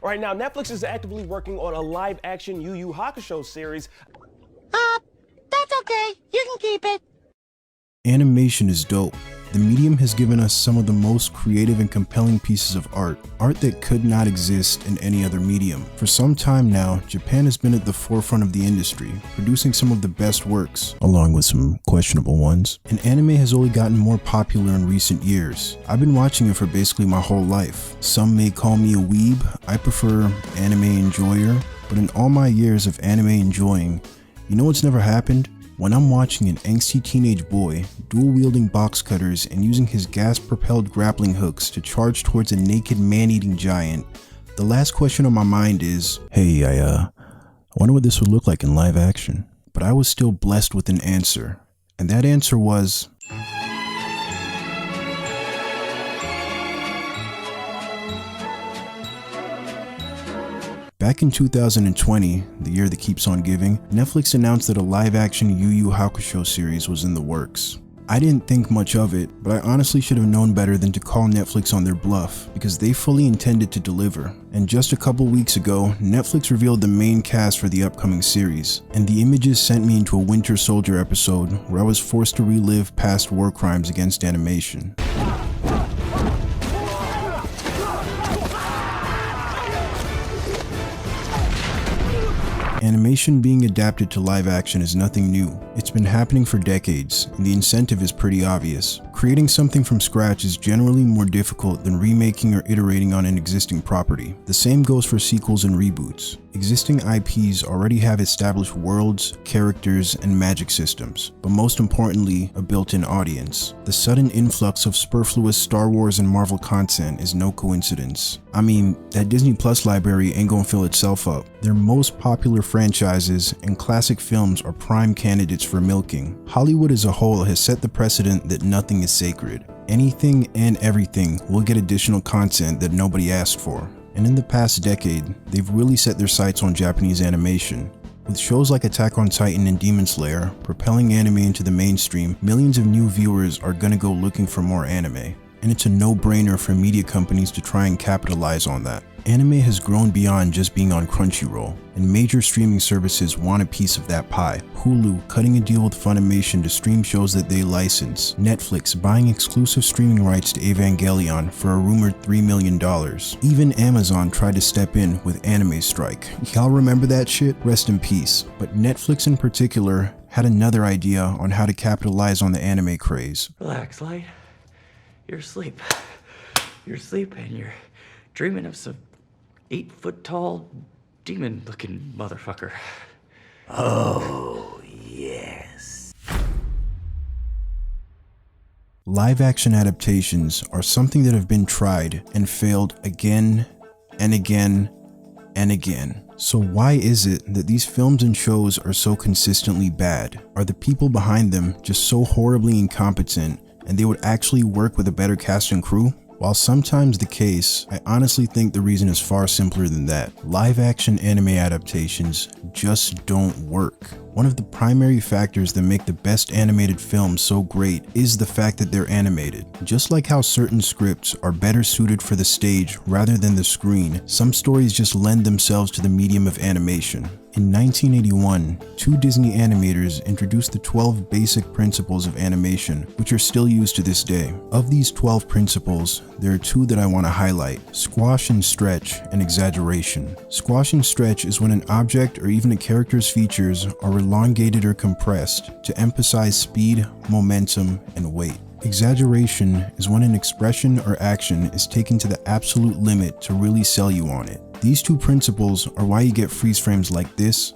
Right now, Netflix is actively working on a live-action Yu Yu Hakusho series. That's okay. You can keep it. Animation is dope. The medium has given us some of the most creative and compelling pieces of art that could not exist in any other medium. For some time now, Japan has been at the forefront of the industry, producing some of the best works, along with some questionable ones. And anime has only gotten more popular in recent years. I've been watching it for basically my whole life. Some may call me a weeb, I prefer anime enjoyer, but in all my years of anime enjoying, you know what's never happened? When I'm watching an angsty teenage boy dual-wielding box cutters and using his gas-propelled grappling hooks to charge towards a naked man-eating giant, the last question on my mind is, hey, I wonder what this would look like in live action. But I was still blessed with an answer, and that answer was... Back in 2020, the year that keeps on giving, Netflix announced that a live-action Yu Yu Hakusho series was in the works. I didn't think much of it, but I honestly should have known better than to call Netflix on their bluff, because they fully intended to deliver. And just a couple weeks ago, Netflix revealed the main cast for the upcoming series, and the images sent me into a Winter Soldier episode where I was forced to relive past war crimes against animation. Animation being adapted to live action is nothing new. It's been happening for decades, and the incentive is pretty obvious. Creating something from scratch is generally more difficult than remaking or iterating on an existing property. The same goes for sequels and reboots. Existing IPs already have established worlds, characters, and magic systems, but most importantly, a built-in audience. The sudden influx of superfluous Star Wars and Marvel content is no coincidence. I mean, that Disney Plus library ain't gonna fill itself up. Their most popular franchises and classic films are prime candidates for milking. Hollywood as a whole has set the precedent that nothing is sacred. Anything and everything will get additional content that nobody asked for. And in the past decade, they've really set their sights on Japanese animation. With shows like Attack on Titan and Demon Slayer propelling anime into the mainstream, millions of new viewers are gonna go looking for more anime. And it's a no-brainer for media companies to try and capitalize on that. Anime has grown beyond just being on Crunchyroll, and major streaming services want a piece of that pie. Hulu cutting a deal with Funimation to stream shows that they license. Netflix buying exclusive streaming rights to Evangelion for a rumored $3 million. Even Amazon tried to step in with Anime Strike. Y'all remember that shit? Rest in peace. But Netflix in particular had another idea on how to capitalize on the anime craze. Relax, Light. You're asleep. You're asleep and you're dreaming of some 8-foot-tall, demon-looking motherfucker. Oh, yes. Live-action adaptations are something that have been tried and failed again and again and again. So why is it that these films and shows are so consistently bad? Are the people behind them just so horribly incompetent and they would actually work with a better cast and crew? While sometimes the case, I honestly think the reason is far simpler than that. Live-action anime adaptations just don't work. One of the primary factors that make the best animated films so great is the fact that they're animated. Just like how certain scripts are better suited for the stage rather than the screen, some stories just lend themselves to the medium of animation. In 1981, two Disney animators introduced the 12 basic principles of animation, which are still used to this day. Of these 12 principles, there are two that I want to highlight: squash and stretch, and exaggeration. Squash and stretch is when an object or even a character's features are elongated or compressed to emphasize speed, momentum, and weight. Exaggeration is when an expression or action is taken to the absolute limit to really sell you on it. These two principles are why you get freeze frames like this,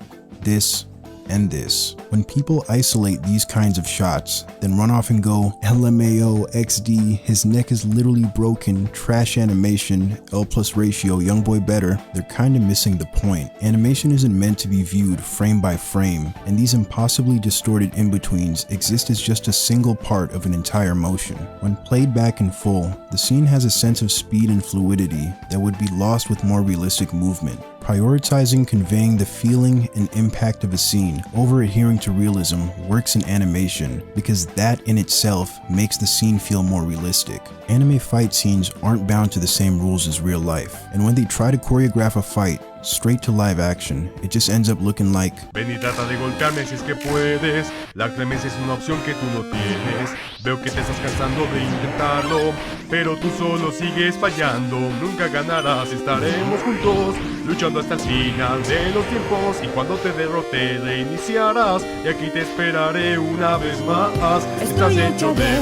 and this. When people isolate these kinds of shots, then run off and go LMAO XD, his neck is literally broken, trash animation, L+ ratio, young boy better, they're kinda missing the point. Animation isn't meant to be viewed frame by frame, and these impossibly distorted in-betweens exist as just a single part of an entire motion. When played back in full, the scene has a sense of speed and fluidity that would be lost with more realistic movement. Prioritizing conveying the feeling and impact of a scene over adhering to realism works in animation because that in itself makes the scene feel more realistic. Anime fight scenes aren't bound to the same rules as real life, and when they try to choreograph a fight straight to live action, it just ends up looking like Ven y trata de golpearme si es que puedes. La clemencia es una opción que tú no tienes. Veo que te estás cansando de intentarlo, pero tú solo sigues fallando. Nunca ganarás, estaremos juntos, luchando hasta el final de los tiempos. Y cuando te derrote, reiniciarás. Y aquí te esperaré una vez más. Estás hecho de...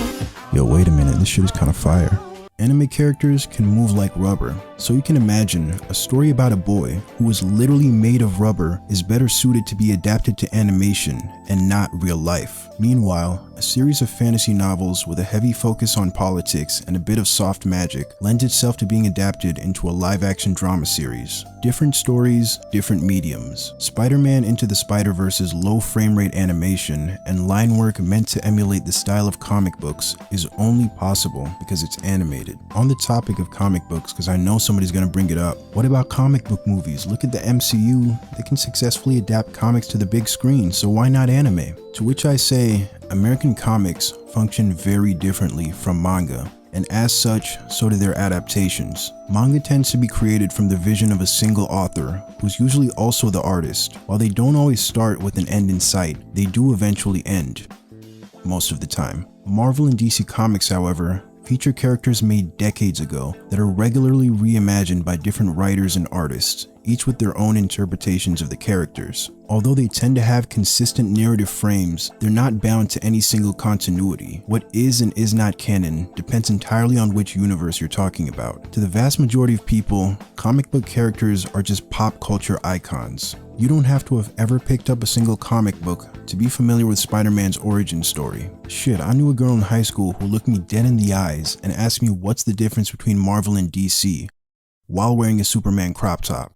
yo, wait a minute, this shit is kinda fire. Anime characters can move like rubber, so you can imagine a story about a boy who is literally made of rubber is better suited to be adapted to animation and not real life. Meanwhile, a series of fantasy novels with a heavy focus on politics and a bit of soft magic lends itself to being adapted into a live-action drama series. Different stories, different mediums. Spider-Man Into the Spider-Verse's low frame rate animation and line work meant to emulate the style of comic books is only possible because it's animated. On the topic of comic books, because I know somebody's gonna bring it up, what about comic book movies? Look at the MCU, they can successfully adapt comics to the big screen, so why not anime? To which I say, American comics function very differently from manga, and as such, so do their adaptations. Manga tends to be created from the vision of a single author, who's usually also the artist. While they don't always start with an end in sight, they do eventually end, most of the time. Marvel and DC Comics, however, feature characters made decades ago that are regularly reimagined by different writers and artists, each with their own interpretations of the characters. Although they tend to have consistent narrative frames, they're not bound to any single continuity. What is and is not canon depends entirely on which universe you're talking about. To the vast majority of people, comic book characters are just pop culture icons. You don't have to have ever picked up a single comic book to be familiar with Spider-Man's origin story. Shit, I knew a girl in high school who looked me dead in the eyes and asked me what's the difference between Marvel and DC while wearing a Superman crop top.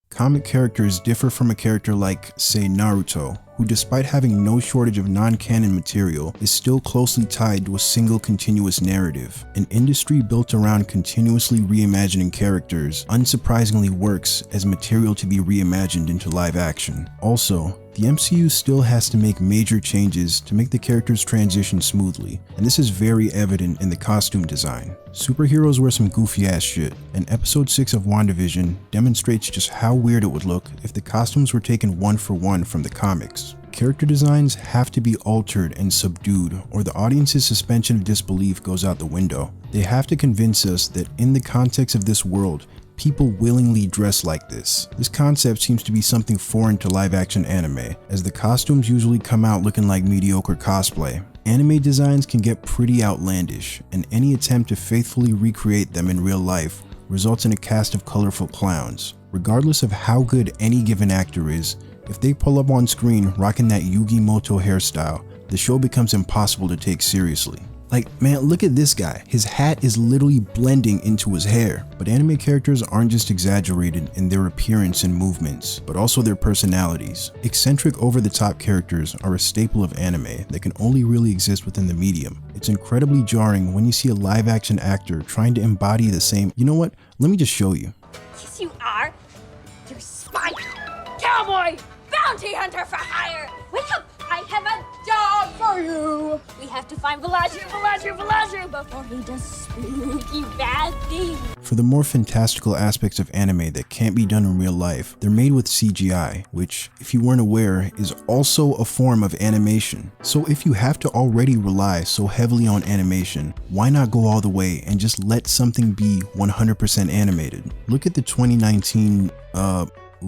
Comic characters differ from a character like, say, Naruto, who despite having no shortage of non-canon material, is still closely tied to a single continuous narrative. An industry built around continuously reimagining characters unsurprisingly works as material to be reimagined into live action. Also, the MCU still has to make major changes to make the characters transition smoothly, and this is very evident in the costume design. Superheroes wear some goofy ass shit, and episode 6 of WandaVision demonstrates just how weird it would look if the costumes were taken one for one from the comics. Character designs have to be altered and subdued, or the audience's suspension of disbelief goes out the window. They have to convince us that in the context of this world, people willingly dress like this. This concept seems to be something foreign to live-action anime, as the costumes usually come out looking like mediocre cosplay. Anime designs can get pretty outlandish, and any attempt to faithfully recreate them in real life results in a cast of colorful clowns. Regardless of how good any given actor is, if they pull up on screen rocking that Yugi Moto hairstyle, the show becomes impossible to take seriously. Like, man, look at this guy. His hat is literally blending into his hair. But anime characters aren't just exaggerated in their appearance and movements, but also their personalities. Eccentric, over-the-top characters are a staple of anime that can only really exist within the medium. It's incredibly jarring when you see a live-action actor trying to embody the same. You know what? Let me just show you. Yes, you are. You're Spike, cowboy, bounty hunter for hire. Wake up! I have a job for you. We have to find Velazio before he does spooky bad things. For the more fantastical aspects of anime that can't be done in real life, they're made with CGI, which, if you weren't aware, is also a form of animation. So if you have to already rely so heavily on animation, why not go all the way and just let something be 100% animated? Look at the 2019,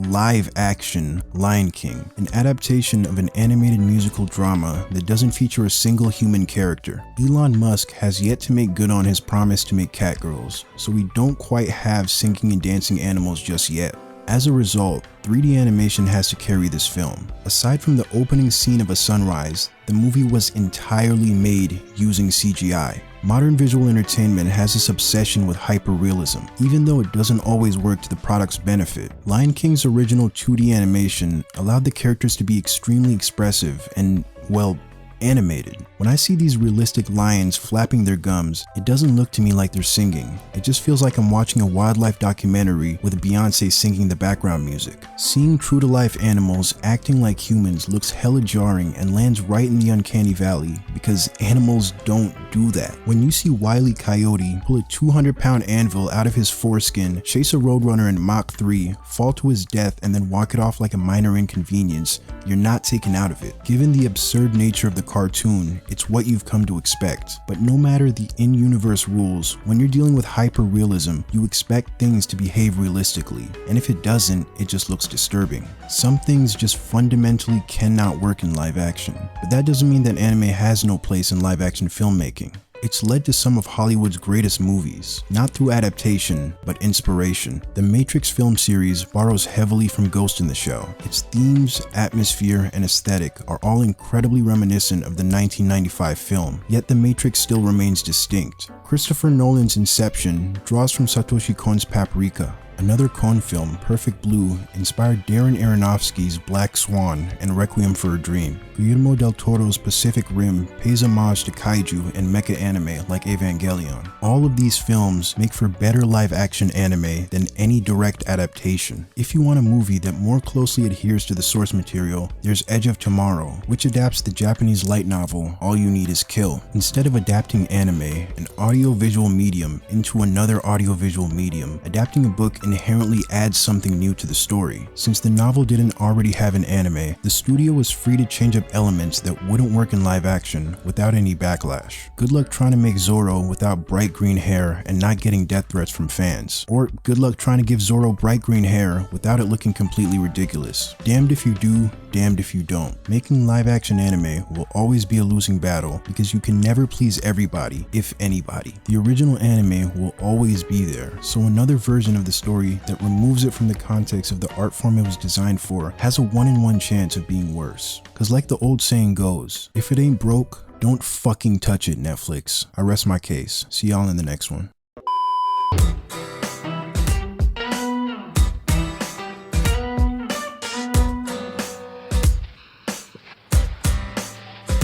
live action Lion King, an adaptation of an animated musical drama that doesn't feature a single human character. Elon Musk has yet to make good on his promise to make catgirls, so we don't quite have singing and dancing animals just yet. As a result, 3D animation has to carry this film. Aside from the opening scene of a sunrise, the movie was entirely made using CGI. Modern visual entertainment has this obsession with hyperrealism, even though it doesn't always work to the product's benefit. Lion King's original 2D animation allowed the characters to be extremely expressive and, well, animated. When I see these realistic lions flapping their gums, it doesn't look to me like they're singing. It just feels like I'm watching a wildlife documentary with Beyonce singing the background music. Seeing true-to-life animals acting like humans looks hella jarring and lands right in the uncanny valley because animals don't do that. When you see Wile E. Coyote pull a 200-pound anvil out of his foreskin, chase a roadrunner in Mach 3, fall to his death, and then walk it off like a minor inconvenience, you're not taken out of it. Given the absurd nature of the cartoon, it's what you've come to expect. But no matter the in-universe rules, when you're dealing with hyper-realism, you expect things to behave realistically, and if it doesn't, it just looks disturbing. Some things just fundamentally cannot work in live action, but that doesn't mean that anime has no place in live action filmmaking. It's led to some of Hollywood's greatest movies, not through adaptation, but inspiration. The Matrix film series borrows heavily from Ghost in the Shell. Its themes, atmosphere, and aesthetic are all incredibly reminiscent of the 1995 film, yet The Matrix still remains distinct. Christopher Nolan's Inception draws from Satoshi Kon's Paprika. Another Kon film, Perfect Blue, inspired Darren Aronofsky's Black Swan and Requiem for a Dream. Guillermo del Toro's Pacific Rim pays homage to kaiju and mecha anime like Evangelion. All of these films make for better live-action anime than any direct adaptation. If you want a movie that more closely adheres to the source material, there's Edge of Tomorrow, which adapts the Japanese light novel All You Need Is Kill. Instead of adapting anime, an audiovisual medium, into another audiovisual medium, adapting a book inherently adds something new to the story. Since the novel didn't already have an anime, the studio was free to change up elements that wouldn't work in live action without any backlash. Good luck trying to make Zoro without bright green hair and not getting death threats from fans. Or good luck trying to give Zoro bright green hair without it looking completely ridiculous. Damned if you do, damned if you don't. Making live action anime will always be a losing battle because you can never please everybody, if anybody. The original anime will always be there, so another version of the story that removes it from the context of the art form it was designed for has a 1 in 1 chance of being worse. Cause like the old saying goes, if it ain't broke, don't fucking touch it, Netflix. I rest my case. See y'all in the next one.